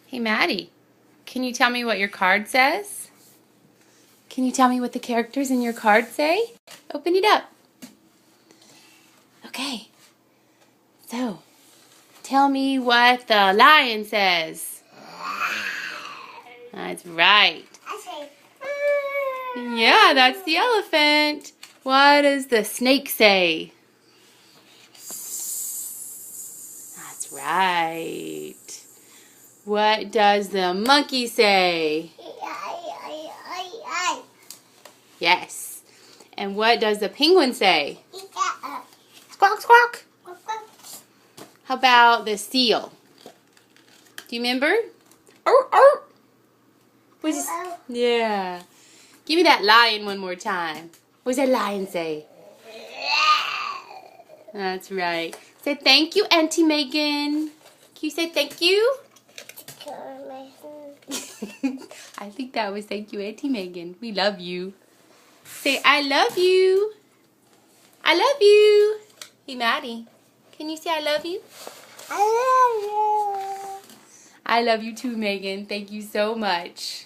Hey, Maddie, can you tell me what your card says? Can you tell me what the characters in your card say? Open it up. Okay. So, tell me what the lion says. That's right. Yeah, that's the elephant. What does the snake say? That's right. What does the monkey say? Yes. And what does the penguin say? Squawk, squawk. How about the seal? Do you remember? Yeah. Give me that lion one more time. What does that lion say? That's right. Say thank you, Auntie Meghan. Can you say thank you? I think that was thank you, Auntie Meghan. We love you. Say I love you. I love you. Hey, Maddie. Can you say I love you? I love you. I love you too, Meghan. Thank you so much.